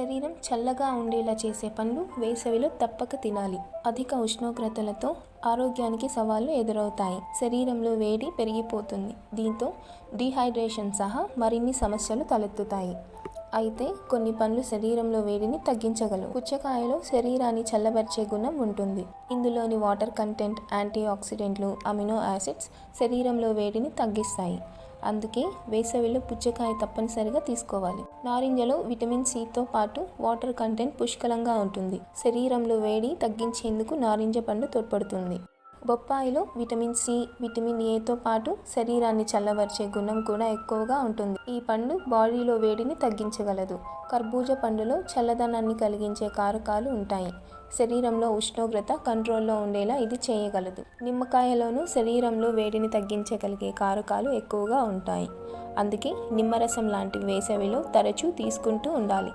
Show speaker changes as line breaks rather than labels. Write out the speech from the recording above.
శరీరం చల్లగా ఉండేలా చేసే పండ్లు వేసవిలో తప్పక తినాలి. అధిక ఉష్ణోగ్రతలతో ఆరోగ్యానికి సవాళ్లు ఎదురవుతాయి. శరీరంలో వేడి పెరిగిపోతుంది. దీంతో డీహైడ్రేషన్ సహా మరిన్ని సమస్యలు తలెత్తుతాయి. అయితే కొన్ని పండ్లు శరీరంలో వేడిని తగ్గించగలవు. పుచ్చకాయలో శరీరాన్ని చల్లబరిచే గుణం ఉంటుంది. ఇందులోని వాటర్ కంటెంట్, యాంటీ ఆక్సిడెంట్లు, అమినో యాసిడ్స్ శరీరంలో వేడిని తగ్గిస్తాయి. అందుకే వేసవిలో పుచ్చకాయ తప్పనిసరిగా తీసుకోవాలి. నారింజలో విటమిన్ సితో పాటు వాటర్ కంటెంట్ పుష్కలంగా ఉంటుంది. శరీరంలో వేడి తగ్గించేందుకు నారింజ పండు తోడ్పడుతుంది. బొప్పాయిలో విటమిన్ సి, విటమిన్ ఏతో పాటు శరీరాన్ని చల్లబరిచే గుణం కూడా ఎక్కువగా ఉంటుంది. ఈ పండు బాడీలో వేడిని తగ్గించగలదు. కర్బూజా పండులో చల్లదనాన్ని కలిగించే కారకాలు ఉంటాయి. శరీరంలో ఉష్ణోగ్రత కంట్రోల్లో ఉండేలా ఇది చేయగలదు. నిమ్మకాయలోనూ శరీరంలో వేడిని తగ్గించగలిగే కారకాలు ఎక్కువగా ఉంటాయి. అందుకే నిమ్మరసం లాంటి వేసవిలో తరచూ తీసుకుంటూ ఉండాలి.